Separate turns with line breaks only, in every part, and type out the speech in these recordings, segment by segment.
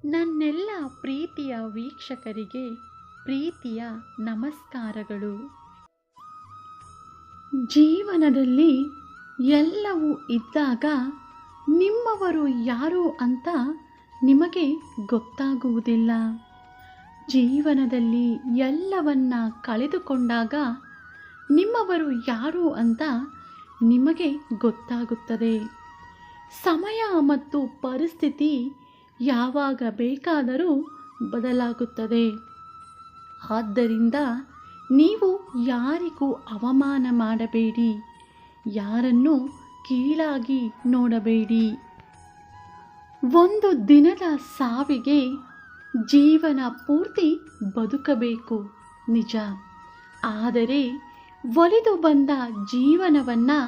ನನ್ನೆಲ್ಲ ಪ್ರೀತಿಯ ವೀಕ್ಷಕರಿಗೆ ಪ್ರೀತಿಯ ನಮಸ್ಕಾರಗಳು. ಜೀವನದಲ್ಲಿ ಎಲ್ಲವೂ ಇದ್ದಾಗ ನಿಮ್ಮವರು ಯಾರು ಅಂತ ನಿಮಗೆ ಗೊತ್ತಾಗುವುದಿಲ್ಲ. ಜೀವನದಲ್ಲಿ ಎಲ್ಲವನ್ನ ಕಳೆದುಕೊಂಡಾಗ ನಿಮ್ಮವರು ಯಾರು ಅಂತ ನಿಮಗೆ ಗೊತ್ತಾಗುತ್ತದೆ. ಸಮಯ ಮತ್ತು ಪರಿಸ್ಥಿತಿ ಯಾವಾಗ ಬೇಕಾದರೂ ಬದಲಾಗುತ್ತದೆ. ಆದ್ದರಿಂದ ನೀವು ಯಾರಿಗೂ ಅವಮಾನ ಮಾಡಬೇಡಿ, ಯಾರನ್ನು ಕೀಳಾಗಿ ನೋಡಬೇಡಿ. ಒಂದು ದಿನದ ಸಾವಿಗೆ ಜೀವನ ಪೂರ್ತಿ ಬದುಕಬೇಕು ನಿಜ, ಆದರೆ ಒಲಿದು ಬಂದ ಜೀವನವನ್ನು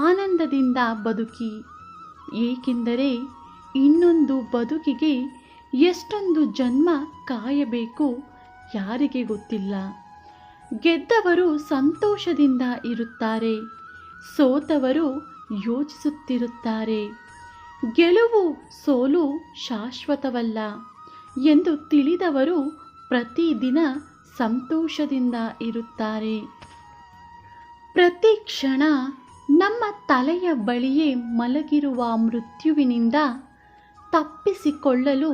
ಆನಂದದಿಂದ ಬದುಕಿ. ಏಕೆಂದರೆ ಇನ್ನೊಂದು ಬದುಕಿಗೆ ಎಷ್ಟೊಂದು ಜನ್ಮ ಕಾಯಬೇಕು ಯಾರಿಗೆ ಗೊತ್ತಿಲ್ಲ. ಗೆದ್ದವರು ಸಂತೋಷದಿಂದ ಇರುತ್ತಾರೆ, ಸೋತವರು ಯೋಚಿಸುತ್ತಿರುತ್ತಾರೆ. ಗೆಲುವು ಸೋಲು ಶಾಶ್ವತವಲ್ಲ ಎಂದು ತಿಳಿದವರು ಪ್ರತಿದಿನ ಸಂತೋಷದಿಂದ ಇರುತ್ತಾರೆ. ಪ್ರತಿ ಕ್ಷಣ ನಮ್ಮ ತಲೆಯ ಬಳಿಯೇ ಮಲಗಿರುವ ಮೃತ್ಯುವಿನಿಂದ ತಪ್ಪಿಸಿಕೊಳ್ಳಲು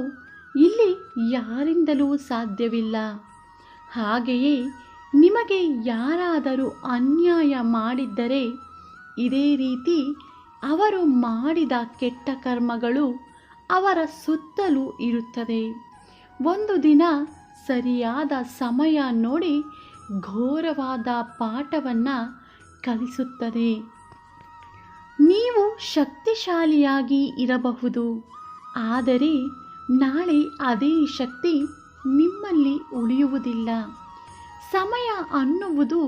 ಇಲ್ಲಿ ಯಾರಿಂದಲೂ ಸಾಧ್ಯವಿಲ್ಲ. ಹಾಗೆಯೇ ನಿಮಗೆ ಯಾರಾದರೂ ಅನ್ಯಾಯ ಮಾಡಿದ್ದರೆ ಇದೇ ರೀತಿ ಅವರು ಮಾಡಿದ ಕೆಟ್ಟ ಕರ್ಮಗಳು ಅವರ ಸುತ್ತಲೂ ಇರುತ್ತದೆ. ಒಂದು ದಿನ ಸರಿಯಾದ ಸಮಯ ನೋಡಿ ಘೋರವಾದ ಪಾಠವನ್ನು ಕಲಿಸುತ್ತದೆ. ನೀವು ಶಕ್ತಿಶಾಲಿಯಾಗಿ ಇರಬಹುದು, ಆದರೆ ನಾಳೆ ಅದೇ ಶಕ್ತಿ ನಿಮ್ಮಲ್ಲಿ ಉಳಿಯುವುದಿಲ್ಲ. ಸಮಯ ಅನ್ನುವುದು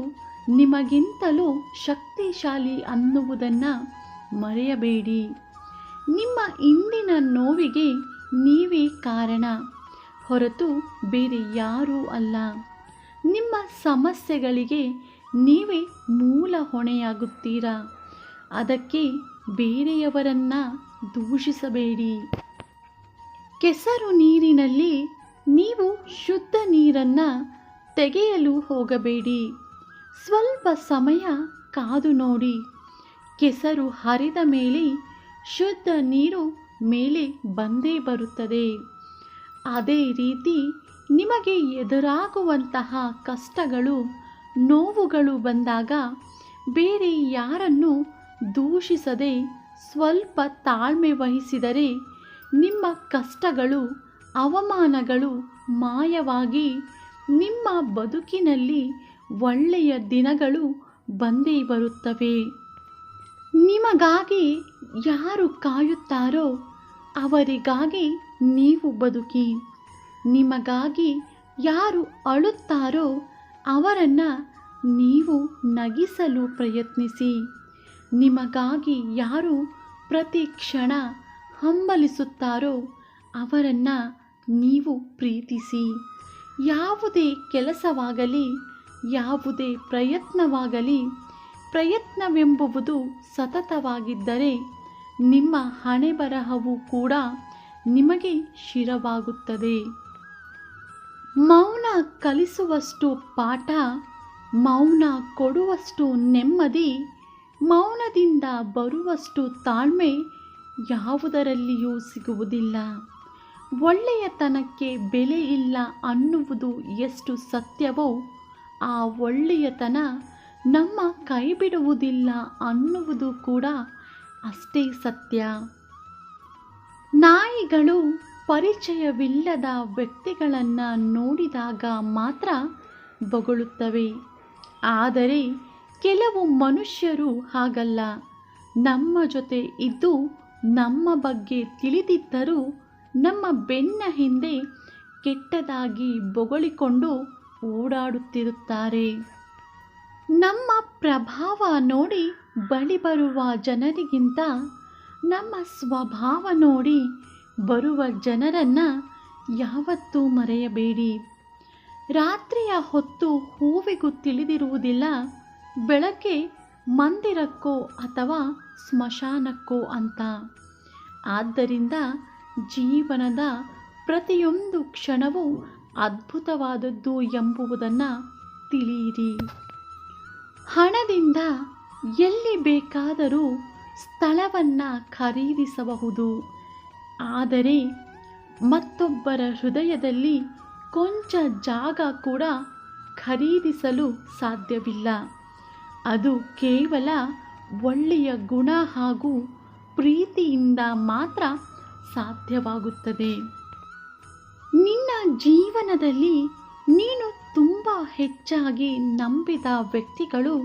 ನಿಮಗಿಂತಲೂ ಶಕ್ತಿಶಾಲಿ ಅನ್ನುವುದನ್ನು ಮರೆಯಬೇಡಿ. ನಿಮ್ಮ ಇಂದಿನ ನೋವಿಗೆ ನೀವೇ ಕಾರಣ ಹೊರತು ಬೇರೆ ಯಾರೂ ಅಲ್ಲ. ನಿಮ್ಮ ಸಮಸ್ಯೆಗಳಿಗೆ ನೀವೇ ಮೂಲ ಹೊಣೆಯಾಗುತ್ತೀರಾ. ಅದಕ್ಕೆ ಬೇರೆಯವರನ್ನು ದೂಷಿಸಬೇಡಿ. ಕೆಸರು ನೀರಿನಲ್ಲಿ ನೀವು ಶುದ್ಧ ನೀರನ್ನು ತೆಗೆಯಲು ಹೋಗಬೇಡಿ. ಸ್ವಲ್ಪ ಸಮಯ ಕಾದು ನೋಡಿ. ಕೆಸರು ಹರಿದ ಮೇಲೆ ಶುದ್ಧ ನೀರು ಮೇಲೆ ಬಂದೇ ಬರುತ್ತದೆ. ಅದೇ ರೀತಿ ನಿಮಗೆ ಎದುರಾಗುವಂತಹ ಕಷ್ಟಗಳು, ನೋವುಗಳು ಬಂದಾಗ ಬೇರೆ ಯಾರನ್ನು ದೂಷಿಸದೆ ಸ್ವಲ್ಪ ತಾಳ್ಮೆ ವಹಿಸಿದರೆ ನಿಮ್ಮ ಕಷ್ಟಗಳು, ಅವಮಾನಗಳು ಮಾಯವಾಗಿ ನಿಮ್ಮ ಬದುಕಿನಲ್ಲಿ ಒಳ್ಳೆಯ ದಿನಗಳು ಬಂದೇ ಬರುತ್ತವೆ. ನಿಮಗಾಗಿ ಯಾರು ಕಾಯುತ್ತಾರೋ ಅವರಿಗಾಗಿ ನೀವು ಬದುಕಿ. ನಿಮಗಾಗಿ ಯಾರು ಅಳುತ್ತಾರೋ ಅವರನ್ನು ನೀವು ನಗಿಸಲು ಪ್ರಯತ್ನಿಸಿ. ನಿಮಗಾಗಿ ಯಾರು ಪ್ರತಿ ಕ್ಷಣ ಹಂಬಲಿಸುತ್ತಾರೋ ಅವರನ್ನು ನೀವು ಪ್ರೀತಿಸಿ. ಯಾವುದೇ ಕೆಲಸವಾಗಲಿ, ಯಾವುದೇ ಪ್ರಯತ್ನವಾಗಲಿ, ಪ್ರಯತ್ನವೆಂಬುದು ಸತತವಾಗಿದ್ದರೆ ನಿಮ್ಮ ಹಣೆಬರಹವು ಕೂಡ ನಿಮಗೆ ಶಿರವಾಗುತ್ತದೆ. ಮೌನ ಕಲಿಸುವಷ್ಟು ಪಾಠ, ಮೌನ ಕೊಡುವಷ್ಟು ನೆಮ್ಮದಿ, ಮೌನದಿಂದ ಬರುವಷ್ಟು ತಾಳ್ಮೆ ಯಾವುದರಲ್ಲಿಯೂ ಸಿಗುವುದಿಲ್ಲ. ಒಳ್ಳೆಯತನಕ್ಕೆ ಬೆಲೆ ಇಲ್ಲ ಅನ್ನುವುದು ಎಷ್ಟು ಸತ್ಯವೋ, ಆ ಒಳ್ಳೆಯತನ ನಮ್ಮ ಕೈ ಬಿಡುವುದಿಲ್ಲ ಅನ್ನುವುದು ಕೂಡ ಅಷ್ಟೇ ಸತ್ಯ. ನಾಯಿಗಳು ಪರಿಚಯವಿಲ್ಲದ ವ್ಯಕ್ತಿಗಳನ್ನು ನೋಡಿದಾಗ ಮಾತ್ರ ಬೊಗಳುತ್ತವೆ. ಆದರೆ ಕೆಲವು ಮನುಷ್ಯರು ಹಾಗಲ್ಲ. ನಮ್ಮ ಜೊತೆ ಇದ್ದು ನಮ್ಮ ಬಗ್ಗೆ ತಿಳಿದಿದ್ದರೂ ನಮ್ಮ ಬೆನ್ನ ಹಿಂದೆ ಕೆಟ್ಟದಾಗಿ ಬೊಗಳಿಕೊಂಡು ಓಡಾಡುತ್ತಿರುತ್ತಾರೆ. ನಮ್ಮ ಪ್ರಭಾವ ನೋಡಿ ಬಳಿ ಬರುವ ಜನರಿಗಿಂತ ನಮ್ಮ ಸ್ವಭಾವ ನೋಡಿ ಬರುವ ಜನರನ್ನು ಯಾವತ್ತೂ ಮರೆಯಬೇಡಿ. ರಾತ್ರಿಯ ಹೊತ್ತು ಹೂವಿಗೂ ತಿಳಿದಿರುವುದಿಲ್ಲ ಬೆಳಗ್ಗೆ ಮಂದಿರಕ್ಕೋ ಅಥವಾ ಸ್ಮಶಾನಕ್ಕೋ ಅಂತ. ಆದ್ದರಿಂದ ಜೀವನದ ಪ್ರತಿಯೊಂದು ಕ್ಷಣವೂ ಅದ್ಭುತವಾದದ್ದು ಎಂಬುದನ್ನು ತಿಳಿಯಿರಿ. ಹಣದಿಂದ ಎಲ್ಲಿ ಬೇಕಾದರೂ ಸ್ಥಳವನ್ನು ಖರೀದಿಸಬಹುದು, ಆದರೆ ಮತ್ತೊಬ್ಬರ ಹೃದಯದಲ್ಲಿ ಕೊಂಚ ಜಾಗ ಕೂಡ ಖರೀದಿಸಲು ಸಾಧ್ಯವಿಲ್ಲ. ಅದು ಕೇವಲ ಒಳ್ಳೆಯ ಗುಣ ಹಾಗೂ ಪ್ರೀತಿಯಿಂದ ಮಾತ್ರ ಸಾಧ್ಯವಾಗುತ್ತದೆ. ನಿನ್ನ ಜೀವನದಲ್ಲಿ ನೀನು ತುಂಬ ಹೆಚ್ಚಾಗಿ ನಂಬಿದ ವ್ಯಕ್ತಿಗಳು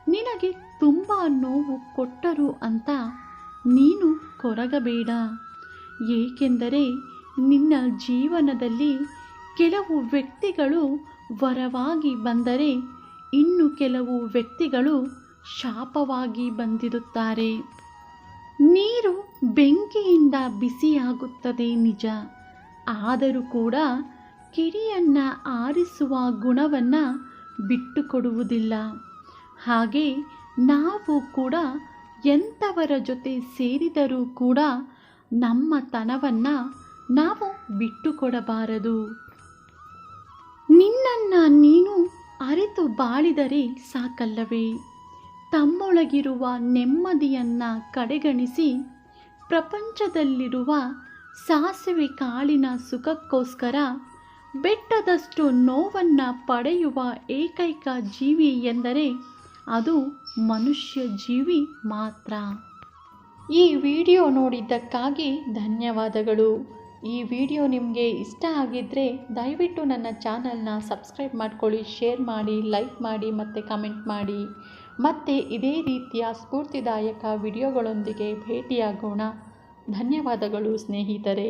ನಿನಗೆ ತುಂಬ ನೋವು ಕೊಟ್ಟರು ಅಂತ ನೀನು ಕೊರಗಬೇಡ. ಏಕೆಂದರೆ ನಿನ್ನ ಜೀವನದಲ್ಲಿ ಕೆಲವು ವ್ಯಕ್ತಿಗಳು ವರವಾಗಿ ಬಂದರೆ ಇನ್ನು ಕೆಲವು ವ್ಯಕ್ತಿಗಳು ಶಾಪವಾಗಿ ಬಂದಿರುತ್ತಾರೆ. ನೀರು ಬೆಂಕಿಯಿಂದ ಬಿಸಿಯಾಗುತ್ತದೆ ನಿಜ, ಆದರೂ ಕೂಡ ಕಿಡಿಯನ್ನು ಆರಿಸುವ ಗುಣವನ್ನು ಬಿಟ್ಟುಕೊಡುವುದಿಲ್ಲ. ಹಾಗೆ ನಾವು ಕೂಡ ಎಂಥವರ ಜೊತೆ ಸೇರಿದರೂ ಕೂಡ ನಮ್ಮತನವನ್ನು ನಾವು ಬಿಟ್ಟುಕೊಡಬಾರದು. ನಿನ್ನನ್ನು ನೀನು ಅರಿತು ಬಾಳಿದರೆ ಸಾಕಲ್ಲವೇ? ತಮ್ಮೊಳಗಿರುವ ನೆಮ್ಮದಿಯನ್ನು ಕಡೆಗಣಿಸಿ ಪ್ರಪಂಚದಲ್ಲಿರುವ ಸಾಸಿವೆ ಕಾಳಿನ ಸುಖಕ್ಕೋಸ್ಕರ ಬೆಟ್ಟದಷ್ಟು ನೋವನ್ನು ಪಡೆಯುವ ಏಕೈಕ ಜೀವಿ ಎಂದರೆ ಅದು ಮನುಷ್ಯ ಜೀವಿ ಮಾತ್ರ. ಈ ವಿಡಿಯೋ ನೋಡಿದ್ದಕ್ಕಾಗಿ ಧನ್ಯವಾದಗಳು. ಈ ವಿಡಿಯೋ ನಿಮಗೆ ಇಷ್ಟ ಆಗಿದ್ದರೆ ದಯವಿಟ್ಟು ನನ್ನ ಚಾನಲ್ನ ಸಬ್ಸ್ಕ್ರೈಬ್ ಮಾಡ್ಕೊಳ್ಳಿ, ಶೇರ್ ಮಾಡಿ, ಲೈಕ್ ಮಾಡಿ ಮತ್ತು ಕಮೆಂಟ್ ಮಾಡಿ. ಮತ್ತೆ ಇದೇ ರೀತಿಯ ಸ್ಫೂರ್ತಿದಾಯಕ ವಿಡಿಯೋಗಳೊಂದಿಗೆ ಭೇಟಿಯಾಗೋಣ. ಧನ್ಯವಾದಗಳು ಸ್ನೇಹಿತರೆ.